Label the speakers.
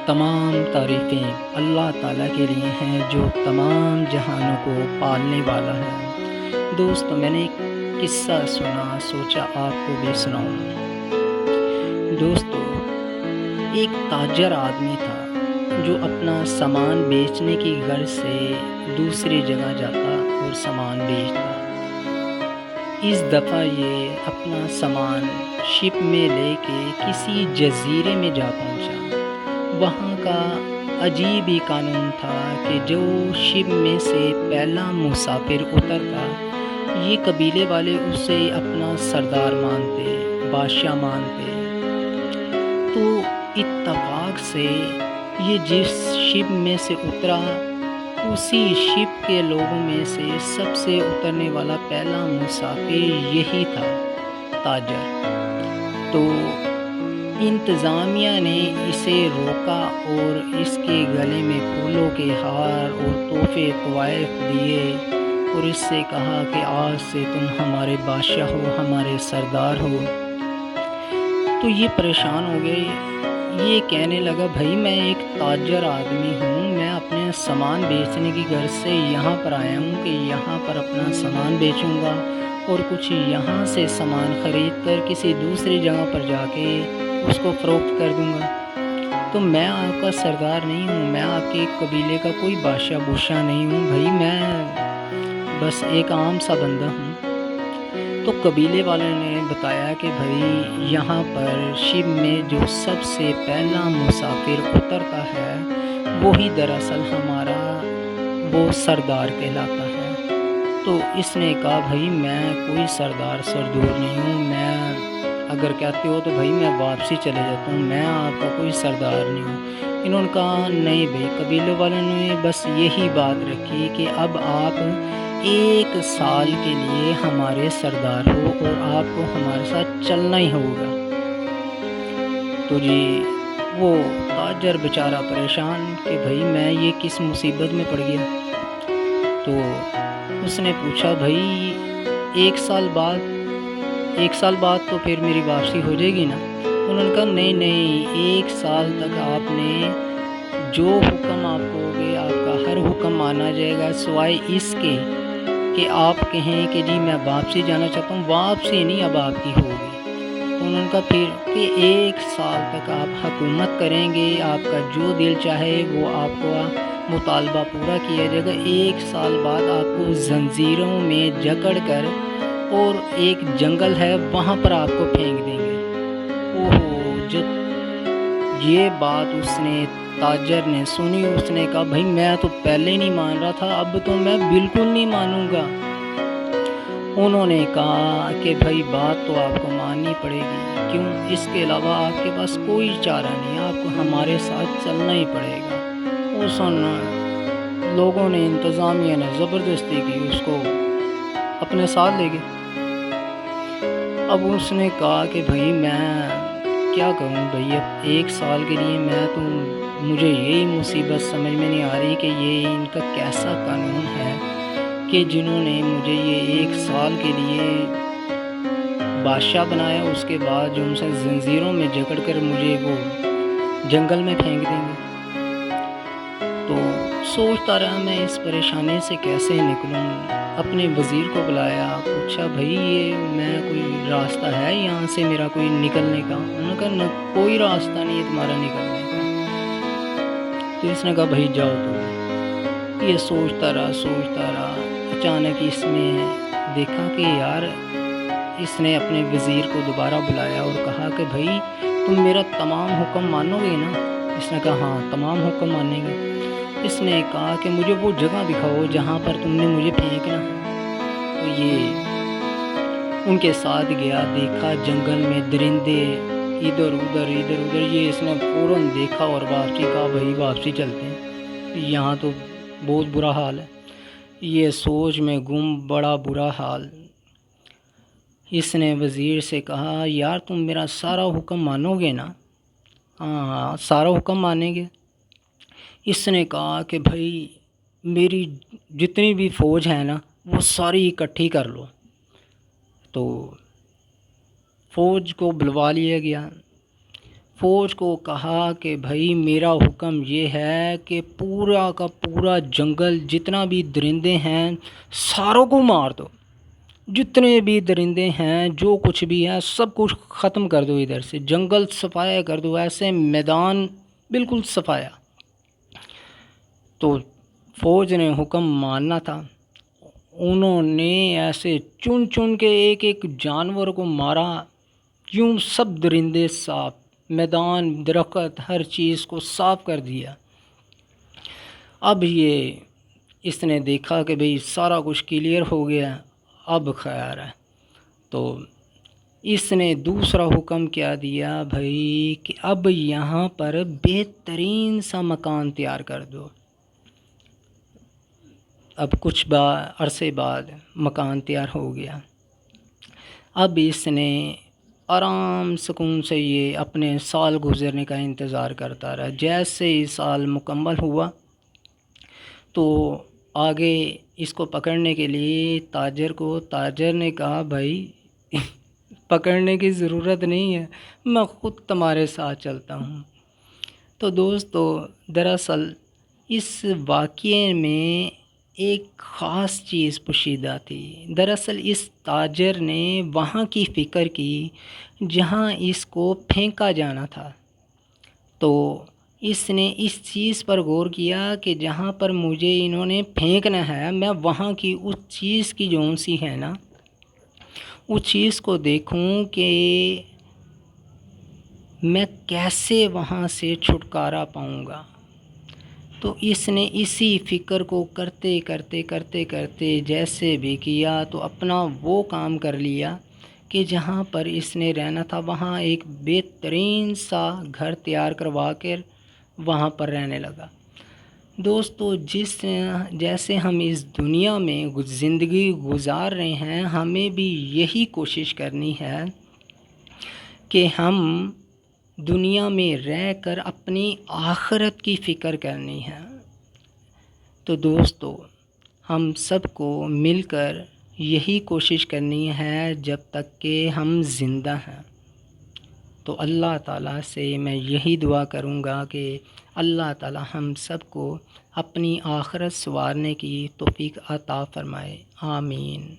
Speaker 1: تمام تعریفیں اللہ تعالیٰ کے لیے ہیں جو تمام جہانوں کو پالنے والا ہے۔ دوست میں نے ایک قصہ سنا، سوچا آپ کو بھی سناؤں۔ دوستو، ایک تاجر آدمی تھا جو اپنا سامان بیچنے کی غرض سے دوسری جگہ جاتا اور سامان بیچتا۔ اس دفعہ یہ اپنا سامان شپ میں لے کے کسی جزیرے میں جا پہنچا۔ وہاں کا عجیب ہی قانون تھا کہ جو شپ میں سے پہلا مسافر اترتا، یہ قبیلے والے اسے اپنا سردار مانتے، بادشاہ مانتے۔ تو اتفاق سے یہ جس شپ میں سے اترا، اسی شپ کے لوگوں میں سے سب سے اترنے والا پہلا مسافر یہی تھا، تاجر۔ تو انتظامیہ نے اسے روکا اور اس کے گلے میں پھولوں کے ہار اور تحفے طوائف دیے اور اس سے کہا کہ آج سے تم ہمارے بادشاہ ہو، ہمارے سردار ہو۔ تو یہ پریشان ہو گئے، یہ کہنے لگا بھائی میں ایک تاجر آدمی ہوں، میں اپنے سامان بیچنے کی غرض سے یہاں پر آیا ہوں کہ یہاں پر اپنا سامان بیچوں گا اور کچھ یہاں سے سامان خرید کر کسی دوسری جگہ پر جا کے اس کو فروخت کر دوں گا۔ تو میں آپ کا سردار نہیں ہوں، میں آپ کے قبیلے کا کوئی بادشاہ بوشاہ نہیں ہوں بھائی، میں بس ایک عام سا بندہ ہوں۔ تو قبیلے والوں نے بتایا کہ بھائی یہاں پر شپ میں جو سب سے پہلا مسافر اترتا ہے وہی دراصل ہمارا وہ سردار کہلاتا ہے۔ تو اس نے کہا بھائی میں کوئی سردار سردور نہیں ہوں، میں اگر کہتے ہو تو بھائی میں واپسی چلے جاتا ہوں، میں آپ کا کوئی سردار نہیں ہوں۔ انہوں نے کہا نہیں بھائی، قبیلے والوں نے بس یہی بات رکھی کہ اب آپ 1 سال کے لیے ہمارے سردار ہو اور آپ کو ہمارے ساتھ چلنا ہی ہوگا۔ تو جی وہ تاجر بیچارہ پریشان کہ بھائی میں یہ کس مصیبت میں پڑ گیا۔ تو اس نے پوچھا بھائی 1 سال بعد تو پھر میری واپسی ہو جائے گی نا؟ انہوں نے کہا نہیں 1 سال تک آپ نے جو حکم آپ کو ہوگے آپ کا ہر حکم مانا جائے گا، سوائے اس کے کہ آپ کہیں کہ جی میں واپسی جانا چاہتا ہوں، واپسی نہیں اب آپ کی ہوگی۔ تو انہوں نے کہا پھر کہ 1 سال تک آپ حکومت کریں گے، آپ کا جو دل چاہے وہ آپ کو مطالبہ پورا کیا جائے گا۔ 1 سال بعد آپ کو زنجیروں میں جکڑ کر اور ایک جنگل ہے وہاں پر آپ کو پھینک دیں گے۔ اوہو، جب یہ بات اس نے تاجر نے سنی، اس نے کہا بھائی میں تو پہلے نہیں مان رہا تھا، اب تو میں بالکل نہیں مانوں گا۔ انہوں نے کہا کہ بھائی بات تو آپ کو ماننی پڑے گی، کیوں؟ اس کے علاوہ آپ کے پاس کوئی چارہ نہیں، آپ کو ہمارے ساتھ چلنا ہی پڑے گا۔ اس لوگوں نے، انتظامیہ نے زبردستی کی، اس کو اپنے ساتھ لے گئے۔ اب اس نے کہا کہ بھائی میں کیا کروں بھائی، اب 1 سال کے لیے مجھے یہی مصیبت سمجھ میں نہیں آ رہی کہ یہ ان کا کیسا قانون ہے کہ جنہوں نے مجھے یہ 1 سال کے لیے بادشاہ بنایا، اس کے بعد جو ان سے زنجیروں میں جکڑ کر مجھے وہ جنگل میں پھینک دیں گے۔ تو سوچتا رہا میں اس پریشانی سے کیسے نکلوں۔ اپنے وزیر کو بلایا، پوچھا بھائی یہ میں کوئی راستہ ہے یہاں سے میرا کوئی نکلنے کا؟ انہوں نے کہا کوئی راستہ نہیں ہے تمہارا نکلنے کا۔ تو اس نے کہا بھائی جاؤ تو۔ یہ سوچتا رہا، اچانک اس میں دیکھا کہ یار، اس نے اپنے وزیر کو دوبارہ بلایا اور کہا کہ بھائی تم میرا تمام حکم مانو گے نا؟ اس نے کہا ہاں تمام حکم مانیں گے۔ اس نے کہا کہ مجھے وہ جگہ دکھاؤ جہاں پر تم نے مجھے پھینکنا ہے۔ تو یہ ان کے ساتھ گیا، دیکھا جنگل میں درندے ادھر ادھر یہ اس نے فوراً دیکھا اور واپسی کہا بھائی واپسی چلتے ہیں، یہاں تو بہت برا حال ہے۔ یہ سوچ میں گم، بڑا برا حال۔ اس نے وزیر سے کہا یار تم میرا سارا حکم مانو گے نا؟ ہاں سارا حکم مانیں گے۔ اس نے کہا کہ بھائی میری جتنی بھی فوج ہے نا وہ ساری اکٹھی کر لو۔ تو فوج کو بلوا لیا گیا۔ فوج کو کہا کہ بھائی میرا حکم یہ ہے کہ پورا کا پورا جنگل جتنا بھی درندے ہیں ساروں کو مار دو، جتنے بھی درندے ہیں جو کچھ بھی ہے سب کچھ ختم کر دو، ادھر سے جنگل صفایا کر دو، ایسے میدان بالکل صفایا۔ تو فوج نے حکم ماننا تھا، انہوں نے ایسے چن چن کے ایک ایک جانور کو مارا، یوں سب درندے صاف، میدان درخت ہر چیز کو صاف کر دیا۔ اب اس نے دیکھا کہ بھئی سارا کچھ کلیئر ہو گیا، اب خیر ہے، تو اس نے دوسرا حکم کیا دیا بھائی کہ اب یہاں پر بہترین سا مکان تیار کر دو۔ اب کچھ عرصے بعد مکان تیار ہو گیا۔ اب اس نے آرام سکون سے یہ اپنے سال گزرنے کا انتظار کرتا رہا۔ جیسے ہی سال مکمل ہوا تو آگے اس کو پکڑنے کے لیے تاجر نے کہا بھائی پکڑنے کی ضرورت نہیں ہے، میں خود تمہارے ساتھ چلتا ہوں۔ تو دوستو، دراصل اس واقعے میں ایک خاص چیز پوشیدہ تھی۔ دراصل اس تاجر نے وہاں کی فکر کی جہاں اس کو پھینکا جانا تھا، تو اس نے اس چیز پر غور کیا کہ جہاں پر مجھے انہوں نے پھینکنا ہے میں وہاں کی اس چیز کی جو سی ہے نا، اس چیز کو دیکھوں کہ میں کیسے وہاں سے چھٹکارا پاؤں گا۔ تو اس نے اسی فکر کو کرتے کرتے جیسے بھی کیا تو اپنا وہ کام کر لیا کہ جہاں پر اس نے رہنا تھا وہاں ایک بہترین سا گھر تیار کروا کر وہاں پر رہنے لگا۔ دوستو، جیسے ہم اس دنیا میں زندگی گزار رہے ہیں، ہمیں بھی یہی کوشش کرنی ہے کہ ہم دنیا میں رہ کر اپنی آخرت کی فکر کرنی ہے۔ تو دوستو، ہم سب کو مل کر یہی کوشش کرنی ہے جب تک کہ ہم زندہ ہیں۔ تو اللہ تعالیٰ سے میں یہی دعا کروں گا کہ اللہ تعالیٰ ہم سب کو اپنی آخرت سنوارنے کی توفیق عطا فرمائے، آمین۔